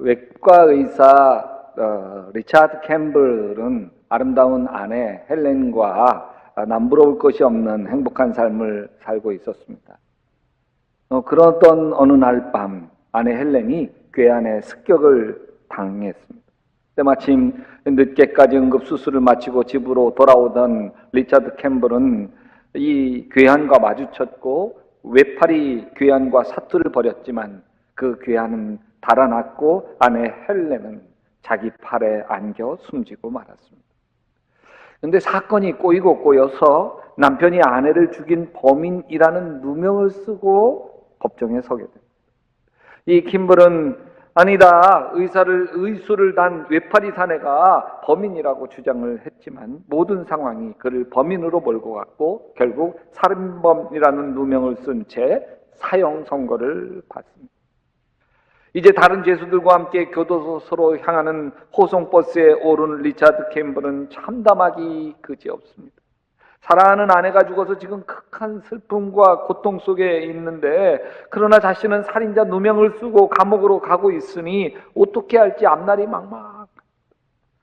외과 의사 리차드 캠블은 아름다운 아내 헬렌과 남부러울 것이 없는 행복한 삶을 살고 있었습니다. 그러던 어느 날 밤 아내 헬렌이 괴한의 습격을 당했습니다. 때마침 늦게까지 응급수술을 마치고 집으로 돌아오던 리차드 캠블은 이 괴한과 마주쳤고 외팔이 괴한과 사투를 벌였지만 그 괴한은 달아났고 아내 헬렌은 자기 팔에 안겨 숨지고 말았습니다. 그런데 사건이 꼬이고 꼬여서 남편이 아내를 죽인 범인이라는 누명을 쓰고 법정에 서게 됩니다. 이 킴블은 아니다, 의수를 단 외파리 사내가 범인이라고 주장을 했지만 모든 상황이 그를 범인으로 몰고 갔고 결국 살인범이라는 누명을 쓴 채 사형 선고를 받습니다. 이제 다른 죄수들과 함께 교도소로 향하는 호송버스에 오른 리차드 캠블은 참담하기 그지없습니다. 사랑하는 아내가 죽어서 지금 극한 슬픔과 고통 속에 있는데 그러나 자신은 살인자 누명을 쓰고 감옥으로 가고 있으니 어떻게 할지 앞날이 막막.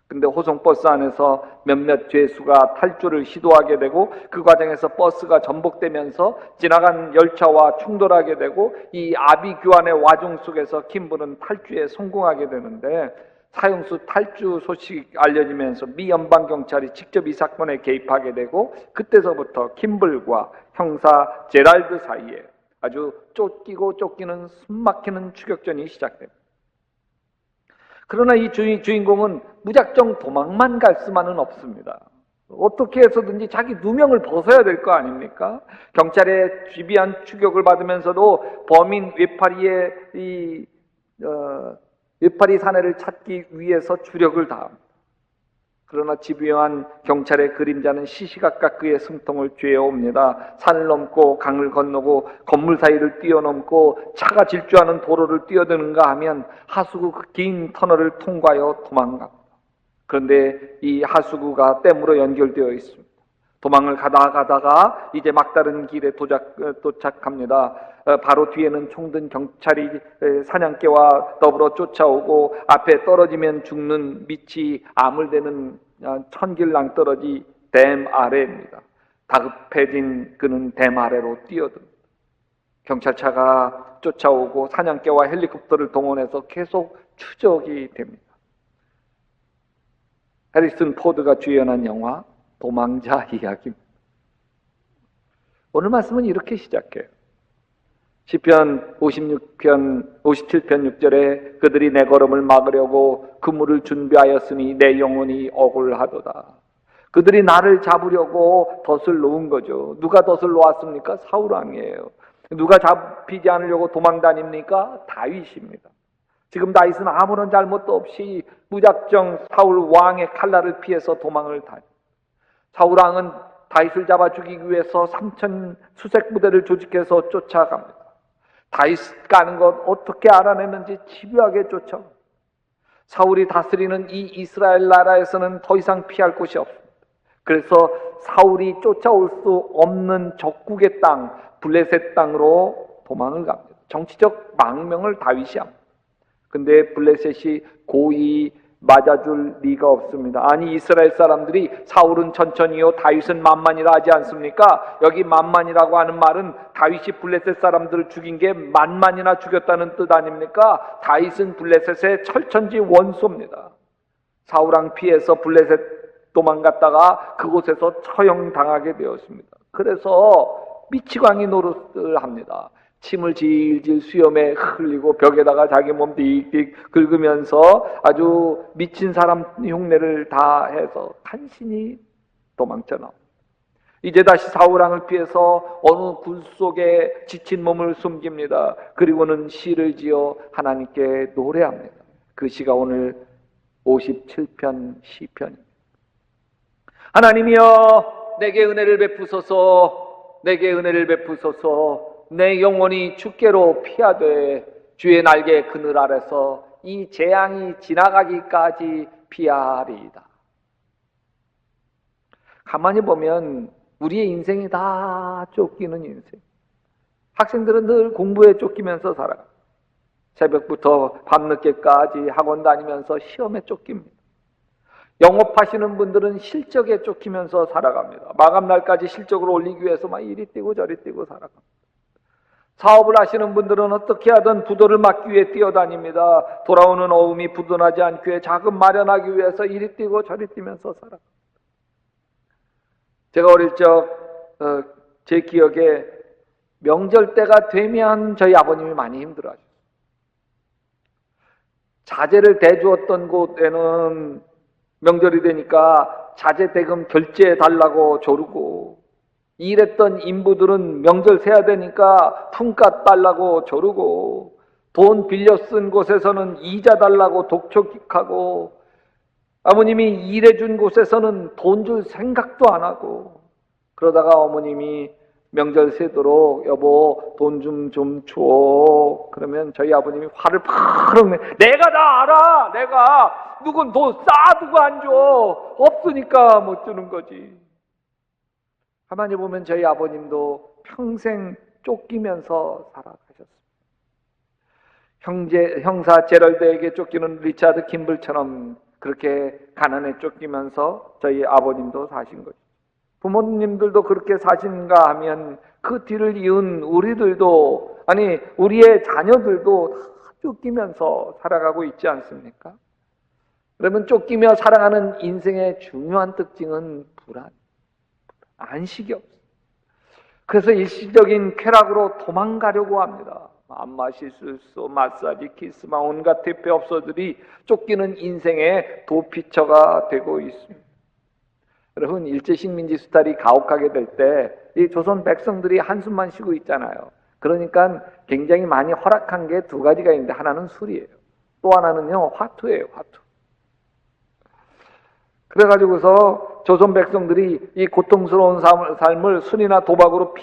근데 호송버스 안에서 몇몇 죄수가 탈주를 시도하게 되고 그 과정에서 버스가 전복되면서 지나간 열차와 충돌하게 되고 이 아비규환의 와중 속에서 킴블은 탈주에 성공하게 되는데 사형수 탈주 소식이 알려지면서 미 연방경찰이 직접 이 사건에 개입하게 되고 그때서부터 킴블과 형사 제랄드 사이에 아주 쫓기고 쫓기는 숨막히는 추격전이 시작됩니다. 그러나 이 주인공은 무작정 도망만 갈 수만은 없습니다. 어떻게 해서든지 자기 누명을 벗어야 될 거 아닙니까? 경찰의 집요한 추격을 받으면서도 범인 외파리 사내를 찾기 위해서 주력을 다합니다. 그러나 집요한 경찰의 그림자는 시시각각 그의 숨통을 쬐어옵니다. 산을 넘고 강을 건너고 건물 사이를 뛰어넘고 차가 질주하는 도로를 뛰어드는가 하면 하수구 그 긴 터널을 통과하여 도망갑니다. 그런데 이 하수구가 댐으로 연결되어 있습니다. 도망을 가다가 이제 막다른 길에 도착합니다. 바로 뒤에는 총든 경찰이 사냥개와 더불어 쫓아오고 앞에 떨어지면 죽는 밑이 아물대는 천길 낭떠러지 댐 아래입니다. 다급해진 그는 댐 아래로 뛰어듭니다. 경찰차가 쫓아오고 사냥개와 헬리콥터를 동원해서 계속 추적이 됩니다. 해리슨 포드가 주연한 영화 도망자 이야기입니다. 오늘 말씀은 이렇게 시작해요. 시편 57편 6절에 그들이 내 걸음을 막으려고 그물을 준비하였으니 내 영혼이 억울하도다. 그들이 나를 잡으려고 덫을 놓은 거죠. 누가 덫을 놓았습니까? 사울왕이에요. 누가 잡히지 않으려고 도망 다닙니까? 다윗입니다. 지금 다윗은 아무런 잘못도 없이 무작정 사울 왕의 칼날을 피해서 도망을 다닙니다. 사울 왕은 다윗을 잡아 죽이기 위해서 3천 수색 부대를 조직해서 쫓아갑니다. 다윗 가는 것 어떻게 알아냈는지 집요하게 쫓아옵니다. 사울이 다스리는 이 이스라엘 나라에서는 더 이상 피할 곳이 없습니다. 그래서 사울이 쫓아올 수 없는 적국의 땅 블레셋 땅으로 도망을 갑니다. 정치적 망명을 다윗이 합니다. 근데 블레셋이 고이 맞아줄 리가 없습니다. 아니 이스라엘 사람들이 사울은 천천히요 다윗은 만만이라 하지 않습니까? 여기 만만이라고 하는 말은 다윗이 블레셋 사람들을 죽인 게 만만이나 죽였다는 뜻 아닙니까? 다윗은 블레셋의 철천지 원수입니다. 사울왕 피해서 블레셋 도망갔다가 그곳에서 처형당하게 되었습니다. 그래서 미치광이 노릇을 합니다. 침을 질질 수염에 흘리고 벽에다가 자기 몸 딕딕 긁으면서 아주 미친 사람 흉내를 다 해서 간신히 도망쳐 나옵니다. 이제 다시 사울왕을 피해서 어느 굴 속에 지친 몸을 숨깁니다. 그리고는 시를 지어 하나님께 노래합니다. 그 시가 오늘 57편 시편입니다. 하나님이여 내게 은혜를 베푸소서, 내게 은혜를 베푸소서. 내 영혼이 주께로 피하되 주의 날개 그늘 아래서 이 재앙이 지나가기까지 피하리이다. 가만히 보면 우리의 인생이 다 쫓기는 인생. 학생들은 늘 공부에 쫓기면서 살아요. 새벽부터 밤늦게까지 학원 다니면서 시험에 쫓깁니다. 영업하시는 분들은 실적에 쫓기면서 살아갑니다. 마감날까지 실적을 올리기 위해서 막 이리 뛰고 저리 뛰고 살아갑니다. 사업을 하시는 분들은 어떻게 하든 부도를 막기 위해 뛰어다닙니다. 돌아오는 어음이 부도나지 않기 위해 자금 마련하기 위해서 이리 뛰고 저리 뛰면서 살아갑니다. 제가 어릴 적 제 기억에 명절 때가 되면 저희 아버님이 많이 힘들어하셨어요. 자재를 대주었던 곳에는 명절이 되니까 자재 대금 결제해 달라고 조르고, 일했던 인부들은 명절 세야 되니까 품값 달라고 조르고, 돈 빌려 쓴 곳에서는 이자 달라고 독촉하고, 아버님이 일해준 곳에서는 돈 줄 생각도 안 하고, 그러다가 어머님이 명절 세도록 여보 돈 좀 줘. 그러면 저희 아버님이 화를 팍 내. 내가 다 알아. 내가 누군 돈 쌓아두고 안 줘. 없으니까 못 주는 거지. 가만히 보면 저희 아버님도 평생 쫓기면서 살아가셨습니다. 형사 제럴드에게 쫓기는 리차드 김블처럼 그렇게 가난에 쫓기면서 저희 아버님도 사신 거죠. 부모님들도 그렇게 사신가 하면 그 뒤를 이은 우리들도, 아니 우리의 자녀들도 다 쫓기면서 살아가고 있지 않습니까? 그러면 쫓기며 살아가는 인생의 중요한 특징은 불안, 안식이 없어요. 그래서 일시적인 쾌락으로 도망가려고 합니다. 안마, 시술소, 마사지, 키스마, 온갖 퇴폐업소들이 쫓기는 인생의 도피처가 되고 있습니다. 여러분, 일제식민지 수탈이 가혹하게 될 때 이 조선 백성들이 한숨만 쉬고 있잖아요. 그러니까 굉장히 많이 허락한 게 두 가지가 있는데, 하나는 술이에요. 또 하나는요, 화투예요, 화투. 그래가지고서 조선 백성들이 이 고통스러운 삶을 술이나 도박으로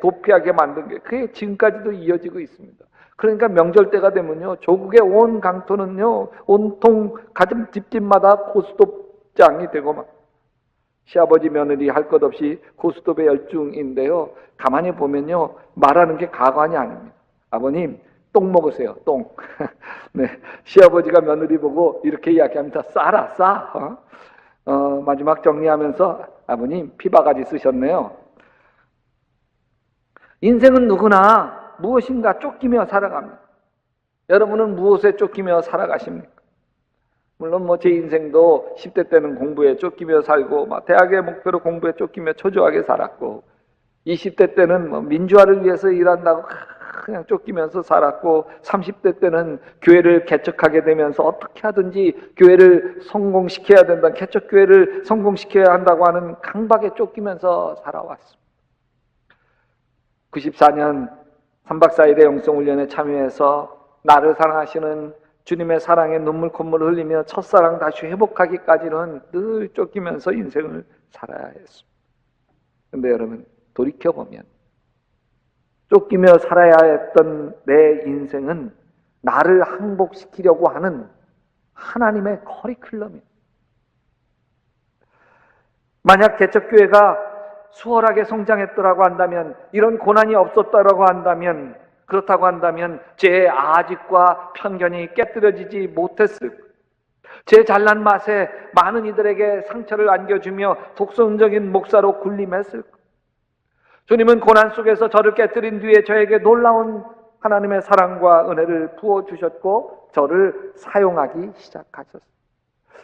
도피하게 만든 게, 그게 지금까지도 이어지고 있습니다. 그러니까 명절 때가 되면요, 조국의 온 강토는요, 온통 가정 집집마다 고스톱장이 되고 막, 시아버지 며느리 할 것 없이 고스톱의 열중인데요, 가만히 보면요, 말하는 게 가관이 아닙니다. 아버님, 똥 먹으세요, 똥. 네, 시아버지가 며느리 보고 이렇게 이야기합니다. 싸. 마지막 정리하면서, 아버님, 피바가지 쓰셨네요. 인생은 누구나 무엇인가 쫓기며 살아갑니다. 여러분은 무엇에 쫓기며 살아가십니까? 물론 제 인생도 10대 때는 공부에 쫓기며 살고, 대학의 목표로 공부에 쫓기며 초조하게 살았고, 20대 때는 민주화를 위해서 일한다고 그냥 쫓기면서 살았고, 30대 때는 교회를 개척하게 되면서 어떻게 하든지 교회를 성공시켜야 된다, 개척교회를 성공시켜야 한다고 하는 강박에 쫓기면서 살아왔습니다. 94년 3박 4일의 영성훈련에 참여해서 나를 사랑하시는 주님의 사랑에 눈물 콧물 흘리며 첫사랑 다시 회복하기까지는 늘 쫓기면서 인생을 살아야 했습니다. 그런데 여러분, 돌이켜보면 쫓기며 살아야 했던 내 인생은 나를 항복시키려고 하는 하나님의 커리큘럼이에요. 만약 개척교회가 수월하게 성장했더라고 한다면, 이런 고난이 없었다라고 한다면, 그렇다고 한다면 제 아직과 편견이 깨뜨려지지 못했을 거예요. 제 잘난 맛에 많은 이들에게 상처를 안겨주며 독선적인 목사로 군림했을 거예요. 주님은 고난 속에서 저를 깨뜨린 뒤에 저에게 놀라운 하나님의 사랑과 은혜를 부어주셨고 저를 사용하기 시작하셨어요.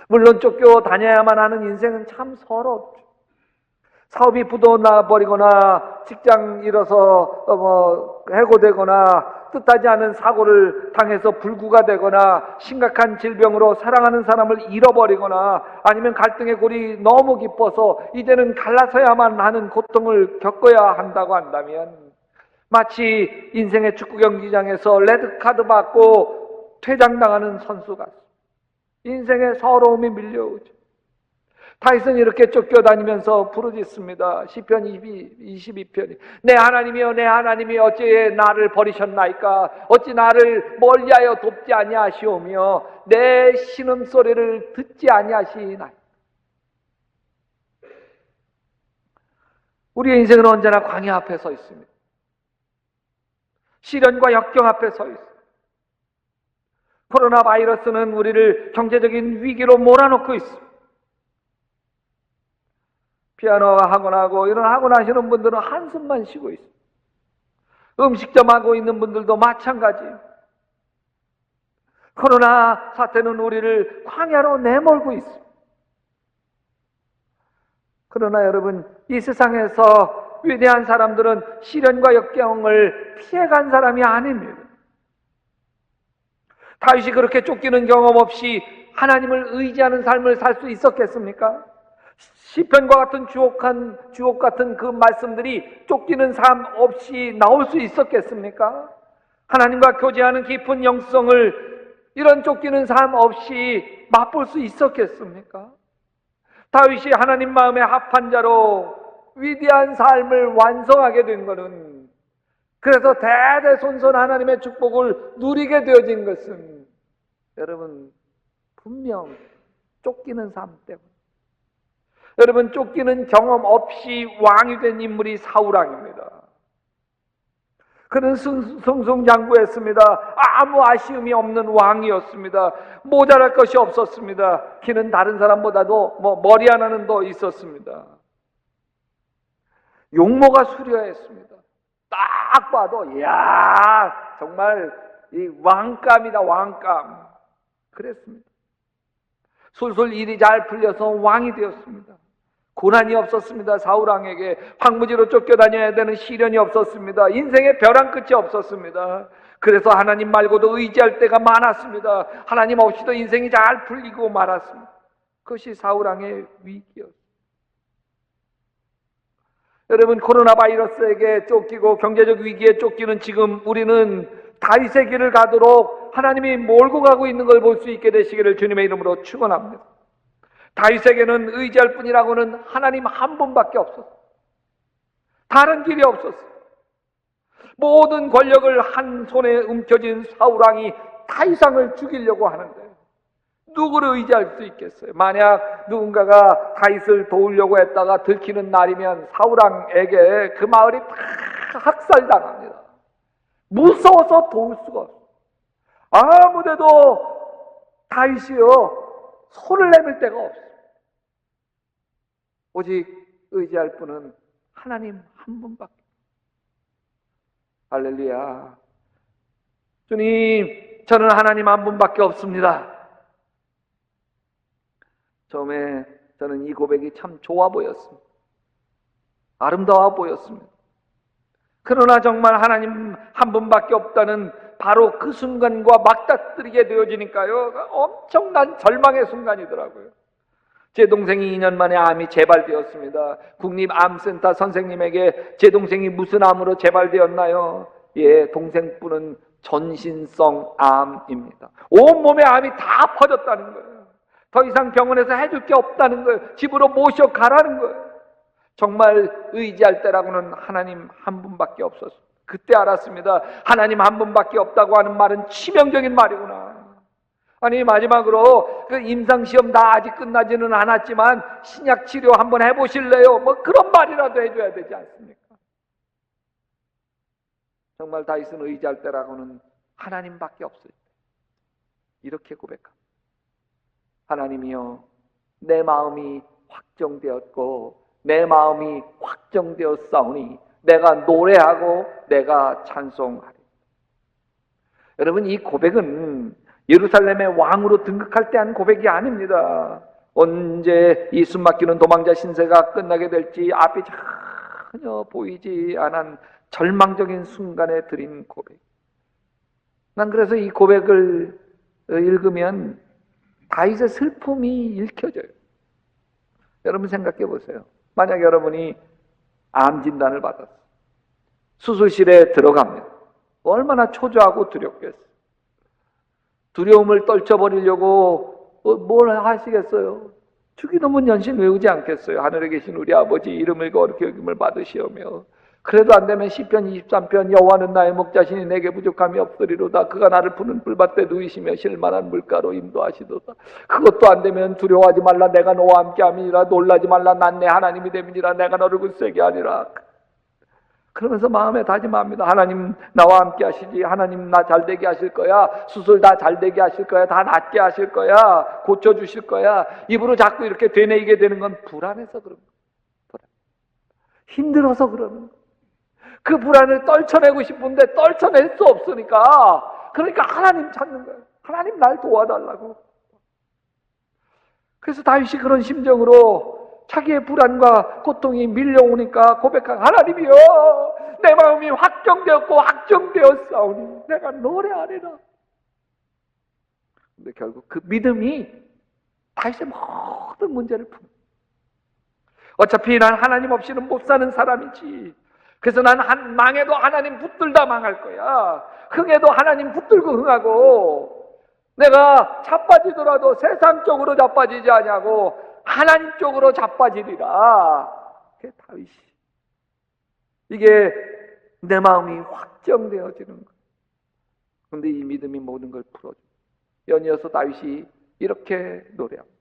물론 쫓겨 다녀야만 하는 인생은 참 서럽죠. 사업이 부도나 버리거나 직장 잃어서 해고되거나 뜻하지 않은 사고를 당해서 불구가 되거나 심각한 질병으로 사랑하는 사람을 잃어버리거나 아니면 갈등의 골이 너무 깊어서 이제는 갈라서야만 하는 고통을 겪어야 한다고 한다면, 마치 인생의 축구 경기장에서 레드카드 받고 퇴장당하는 선수 같습니다. 인생의 서러움이 밀려오죠. 다윗은 이렇게 쫓겨다니면서 부르짖습니다. 시편 22편이 내 하나님이여 내 하나님이 어찌 나를 버리셨나이까? 어찌 나를 멀리하여 돕지 아니하시오며 내 신음소리를 듣지 아니하시나이까? 우리의 인생은 언제나 광야 앞에 서 있습니다. 시련과 역경 앞에 서 있습니다. 코로나 바이러스는 우리를 경제적인 위기로 몰아넣고 있습니다. 피아노 학원하고 이런 학원 하시는 분들은 한숨만 쉬고 있습니다. 음식점 하고 있는 분들도 마찬가지예요. 코로나 사태는 우리를 광야로 내몰고 있습니다. 그러나 여러분, 이 세상에서 위대한 사람들은 시련과 역경을 피해간 사람이 아닙니다. 다윗이 그렇게 쫓기는 경험 없이 하나님을 의지하는 삶을 살 수 있었겠습니까? 시편과 같은 주옥 같은 그 말씀들이 쫓기는 삶 없이 나올 수 있었겠습니까? 하나님과 교제하는 깊은 영성을 이런 쫓기는 삶 없이 맛볼 수 있었겠습니까? 다윗이 하나님 마음에 합한 자로 위대한 삶을 완성하게 된 것은, 그래서 대대손손 하나님의 축복을 누리게 되어진 것은 여러분 분명 쫓기는 삶 때문에. 여러분, 쫓기는 경험 없이 왕이 된 인물이 사울왕입니다. 그는 승승장구했습니다. 아무 아쉬움이 없는 왕이었습니다. 모자랄 것이 없었습니다. 그는 다른 사람보다도 머리 하나는 더 있었습니다. 용모가 수려했습니다. 딱 봐도 이야, 정말 이 왕감이다, 왕감. 그랬습니다. 술술 일이 잘 풀려서 왕이 되었습니다. 고난이 없었습니다. 사울왕에게 황무지로 쫓겨다녀야 되는 시련이 없었습니다. 인생의 벼랑 끝이 없었습니다. 그래서 하나님 말고도 의지할 때가 많았습니다. 하나님 없이도 인생이 잘 풀리고 말았습니다. 그것이 사울왕의 위기였습니다. 여러분, 코로나 바이러스에게 쫓기고 경제적 위기에 쫓기는 지금 우리는 다윗의 길을 가도록 하나님이 몰고 가고 있는 걸 볼 수 있게 되시기를 주님의 이름으로 축원합니다. 다윗에게는 의지할 분이라고는 하나님 한 분밖에 없었어요. 다른 길이 없었어요. 모든 권력을 한 손에 움켜쥔 사울왕이 다윗왕을 죽이려고 하는데 누구를 의지할 수 있겠어요? 만약 누군가가 다윗을 도우려고 했다가 들키는 날이면 사울왕에게 그 마을이 다 학살당합니다. 무서워서 도울 수가 없어요. 아무데도 다윗이요 손을 내밀 데가 없어요. 오직 의지할 분은 하나님 한 분밖에. 할렐루야. 주님, 저는 하나님 한 분밖에 없습니다. 처음에 저는 이 고백이 참 좋아 보였습니다. 아름다워 보였습니다. 그러나 정말 하나님 한 분밖에 없다는 바로 그 순간과 맞닥뜨리게 되어지니까요, 엄청난 절망의 순간이더라고요. 제 동생이 2년 만에 암이 재발되었습니다. 국립암센터 선생님에게 제 동생이 무슨 암으로 재발되었나요? 예, 동생분은 전신성 암입니다. 온몸에 암이 다 퍼졌다는 거예요. 더 이상 병원에서 해줄 게 없다는 거예요. 집으로 모셔가라는 거예요. 정말 의지할 때라고는 하나님 한 분밖에 없었어요. 그때 알았습니다. 하나님 한 분밖에 없다고 하는 말은 치명적인 말이구나. 아니, 마지막으로 그 임상시험 다 아직 끝나지는 않았지만 신약치료 한번 해보실래요? 그런 말이라도 해줘야 되지 않습니까? 정말 다윗은 의지할 때라고는 하나님밖에 없어요. 이렇게 고백합니다. 하나님이여, 내 마음이 확정되었고 내 마음이 확정되었사오니 내가 노래하고 내가 찬송하리. 여러분, 이 고백은 예루살렘의 왕으로 등극할 때 한 고백이 아닙니다. 언제 이 숨막히는 도망자 신세가 끝나게 될지 앞이 전혀 보이지 않은 절망적인 순간에 드린 고백. 난 그래서 이 고백을 읽으면 다윗의 슬픔이 읽혀져요. 여러분 생각해 보세요. 만약 여러분이 암 진단을 받았어요. 수술실에 들어갑니다. 얼마나 초조하고 두렵겠어요. 두려움을 떨쳐버리려고 뭘 하시겠어요? 주기도문 연신 외우지 않겠어요? 하늘에 계신 우리 아버지 이름을 거룩히 여김을 받으시오며, 그래도 안 되면 시편 23편 여호와는 나의 목자시니 내게 부족함이 없으리로다. 그가 나를 푸른 풀밭에 누이시며 실만한 물가로 인도하시도다. 그것도 안 되면 두려워하지 말라. 내가 너와 함께 함이니라. 놀라지 말라. 난 내 하나님이 됨이니라. 내가 너를 굳세게 하리라. 그러면서 마음에 다짐합니다. 하나님 나와 함께 하시지. 하나님 나 잘되게 하실 거야. 수술 다 잘되게 하실 거야. 다 낫게 하실 거야. 고쳐주실 거야. 입으로 자꾸 이렇게 되뇌이게 되는 건 불안해서 그런 거예요. 힘들어서 그러는 거예요. 그 불안을 떨쳐내고 싶은데 떨쳐낼 수 없으니까, 그러니까 하나님 찾는 거예요. 하나님 날 도와달라고. 그래서 다윗이 그런 심정으로 자기의 불안과 고통이 밀려오니까 고백한, 하나님이여, 내 마음이 확정되었고 확정되었사오니 내가 노래하리라. 근데 결국 그 믿음이 다윗의 모든 문제를 푼. 어차피 난 하나님 없이는 못 사는 사람이지. 그래서 난 망해도 하나님 붙들다 망할 거야. 흥해도 하나님 붙들고 흥하고, 내가 자빠지더라도 세상 쪽으로 자빠지지 아니하고 하나님 쪽으로 자빠지리라. 그게 다윗이. 이게 내 마음이 확정되어지는 거예요. 그런데 이 믿음이 모든 걸 풀어줘. 연이어서 다윗이 이렇게 노래합니다.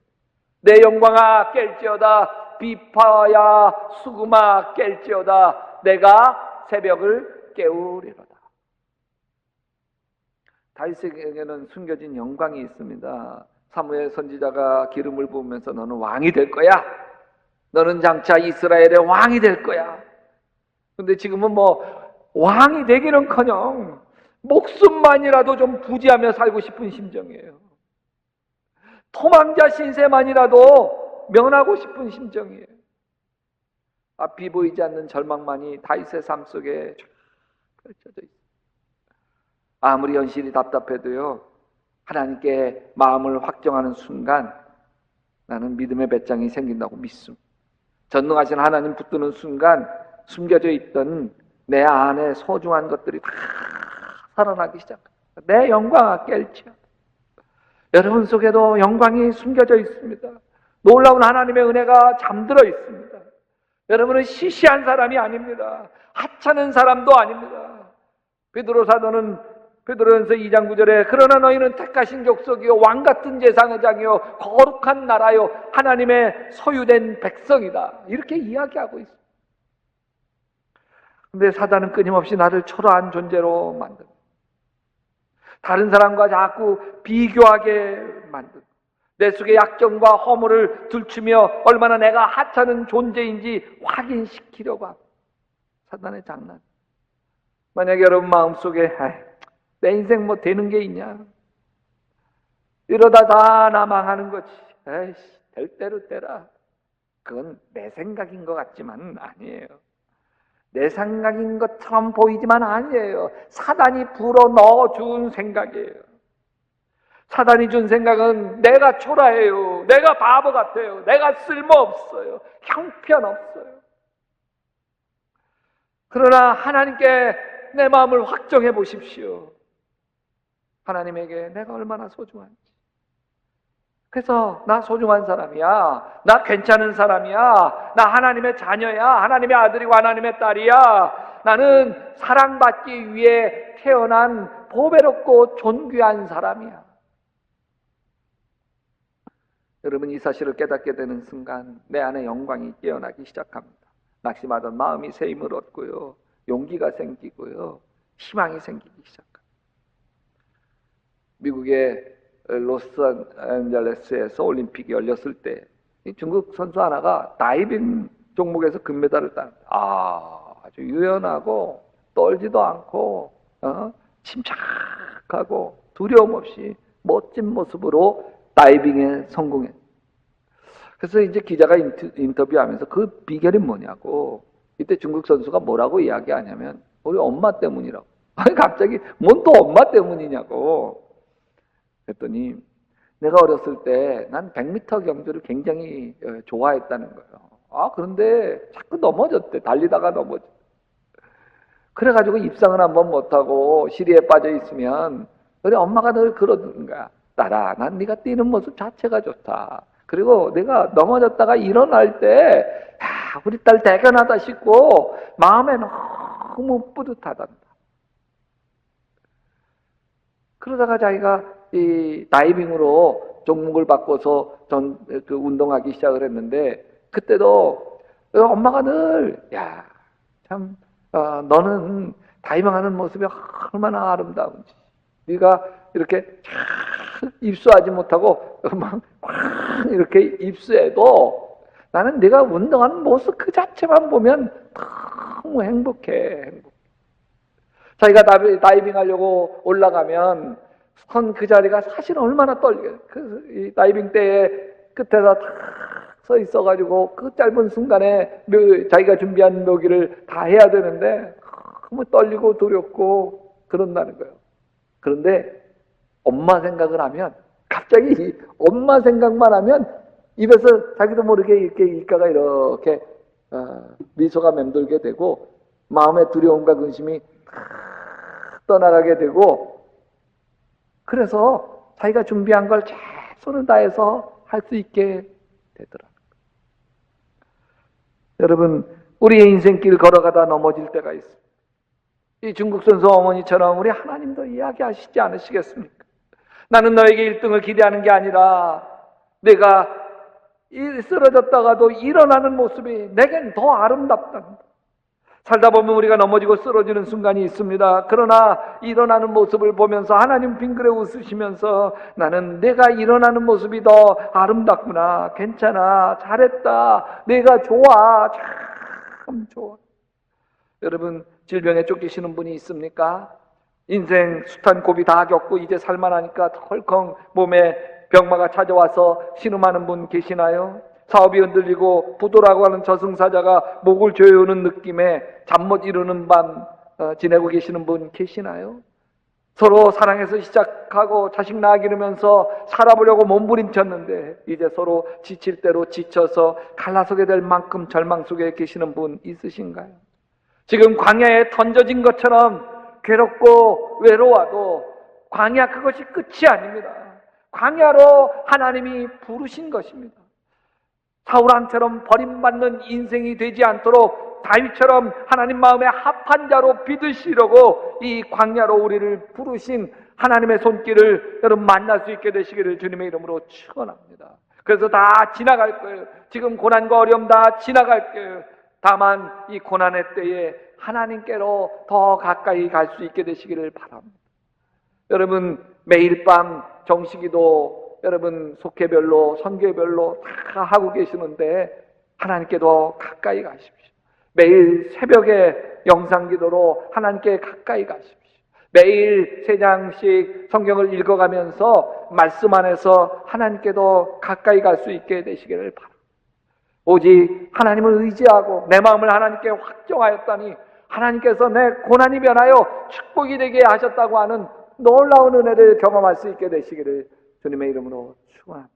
내 영광아 깰지어다, 비파야 수금아 깰지어다, 내가 새벽을 깨우리로다. 다윗에게는 숨겨진 영광이 있습니다. 사무엘 선지자가 기름을 부으면서 너는 왕이 될 거야. 너는 장차 이스라엘의 왕이 될 거야. 근데 지금은 왕이 되기는커녕 목숨만이라도 좀 부지하며 살고 싶은 심정이에요. 토망자 신세만이라도 면하고 싶은 심정이에요. 앞이 보이지 않는 절망만이 다윗의 삶 속에 쫙 펼쳐져 있어요. 아무리 현실이 답답해도요, 하나님께 마음을 확정하는 순간 나는 믿음의 배짱이 생긴다고 믿습니다. 전능하신 하나님 붙드는 순간 숨겨져 있던 내 안에 소중한 것들이 다 살아나기 시작합니다. 내 영광아 깰지어다. 여러분 속에도 영광이 숨겨져 있습니다. 놀라운 하나님의 은혜가 잠들어 있습니다. 여러분은 시시한 사람이 아닙니다. 하찮은 사람도 아닙니다. 베드로 사도는 베드로전서 2장 9절에 그러나 너희는 택하신 족속이요 왕같은 제사장이요 거룩한 나라요 하나님의 소유된 백성이다. 이렇게 이야기하고 있습니다. 그런데 사단은 끊임없이 나를 초라한 존재로 만듭니다. 다른 사람과 자꾸 비교하게 만듭니다. 내 속의 약점과 허물을 들추며 얼마나 내가 하찮은 존재인지 확인시키려고 합니다. 사단의 장난. 만약에 여러분 마음속에 내 인생 되는 게 있냐? 이러다 다 나 망하는 거지. 에이씨, 될 대로 되라. 그건 내 생각인 것 같지만 아니에요. 내 생각인 것처럼 보이지만 아니에요. 사단이 불어 넣어준 생각이에요. 사단이 준 생각은 내가 초라해요. 내가 바보 같아요. 내가 쓸모없어요. 형편없어요. 그러나 하나님께 내 마음을 확정해 보십시오. 하나님에게 내가 얼마나 소중한지. 그래서 나 소중한 사람이야. 나 괜찮은 사람이야. 나 하나님의 자녀야. 하나님의 아들이고 하나님의 딸이야. 나는 사랑받기 위해 태어난 보배롭고 존귀한 사람이야. 여러분 이 사실을 깨닫게 되는 순간 내 안에 영광이 깨어나기 시작합니다. 낙심하던 마음이 새 힘을 얻고요. 용기가 생기고요. 희망이 생기기 시작합니다. 미국의 로스앤젤레스에서 올림픽이 열렸을 때 중국 선수 하나가 다이빙 종목에서 금메달을 땄습니다. 아주 유연하고 떨지도 않고 침착하고 두려움 없이 멋진 모습으로 다이빙에 성공했어요. 그래서 이제 기자가 인터뷰하면서 그 비결이 뭐냐고. 이때 중국 선수가 뭐라고 이야기하냐면 우리 엄마 때문이라고. 아니 갑자기 뭔 또 엄마 때문이냐고. 그랬더니 내가 어렸을 때 난 100m 경주를 굉장히 좋아했다는 거예요. 그런데 자꾸 넘어졌대. 달리다가 넘어졌대. 그래가지고 입상을 한번 못하고 시리에 빠져 있으면 우리 엄마가 늘 그러는 거야. 딸아, 난 네가 뛰는 모습 자체가 좋다. 그리고 내가 넘어졌다가 일어날 때 우리 딸 대견하다 싶고 마음에 너무 뿌듯하단다. 그러다가 자기가 이 다이빙으로 종목을 바꿔서 그 운동하기 시작을 했는데 그때도 엄마가 늘 참 너는 다이빙하는 모습이 얼마나 아름다운지. 네가 이렇게 쫙 입수하지 못하고 막 이렇게 입수해도 나는 네가 운동하는 모습 그 자체만 보면 너무 행복해. 자기가 다이빙하려고 올라가면 선 그 자리가 사실 얼마나 떨려. 이 다이빙 때에 끝에다 탁 서 있어가지고 그 짧은 순간에 자기가 준비한 묘기를 다 해야 되는데 너무 떨리고 두렵고 그런다는 거예요. 그런데 엄마 생각을 하면 갑자기 엄마 생각만 하면 입에서 자기도 모르게 이렇게 입가가 이렇게 미소가 맴돌게 되고 마음의 두려움과 근심이 떠나가게 되고 그래서 자기가 준비한 걸 최선을 다해서 할 수 있게 되더라고요. 여러분, 우리의 인생길 걸어가다 넘어질 때가 있습니다. 이 중국 선수 어머니처럼 우리 하나님도 이야기하시지 않으시겠습니까? 나는 너에게 1등을 기대하는 게 아니라 내가 쓰러졌다가도 일어나는 모습이 내겐 더 아름답다. 살다 보면 우리가 넘어지고 쓰러지는 순간이 있습니다. 그러나 일어나는 모습을 보면서 하나님 빙그레 웃으시면서 나는 내가 일어나는 모습이 더 아름답구나. 괜찮아. 잘했다. 내가 좋아. 참 좋아. 여러분, 질병에 쫓기시는 분이 있습니까? 인생 숱한 고비 다 겪고 이제 살만하니까 덜컹 몸에 병마가 찾아와서 신음하는 분 계시나요? 사업이 흔들리고 부도라고 하는 저승사자가 목을 조여오는 느낌에 잠 못 이루는 밤 지내고 계시는 분 계시나요? 서로 사랑해서 시작하고 자식 낳아 기르면서 살아보려고 몸부림쳤는데 이제 서로 지칠 대로 지쳐서 갈라서게 될 만큼 절망 속에 계시는 분 있으신가요? 지금 광야에 던져진 것처럼 괴롭고 외로워도 광야 그것이 끝이 아닙니다. 광야로 하나님이 부르신 것입니다. 사울왕처럼 버림받는 인생이 되지 않도록 다윗처럼 하나님 마음에 합한 자로 빚으시려고 이 광야로 우리를 부르신 하나님의 손길을 여러분 만날 수 있게 되시기를 주님의 이름으로 축원합니다. 그래서 다 지나갈 거예요. 지금 고난과 어려움 다 지나갈 거예요. 다만 이 고난의 때에 하나님께로 더 가까이 갈 수 있게 되시기를 바랍니다. 여러분 매일 밤 정식기도 여러분 속회별로 선교별로 다 하고 계시는데 하나님께도 가까이 가십시오. 매일 새벽에 영상기도로 하나님께 가까이 가십시오. 매일 3장씩 성경을 읽어가면서 말씀 안에서 하나님께도 가까이 갈 수 있게 되시기를 바랍니다. 오직 하나님을 의지하고 내 마음을 하나님께 확정하였다니 하나님께서 내 고난이 변하여 축복이 되게 하셨다고 하는 놀라운 은혜를 경험할 수 있게 되시기를 주님의 이름으로 축원합니다.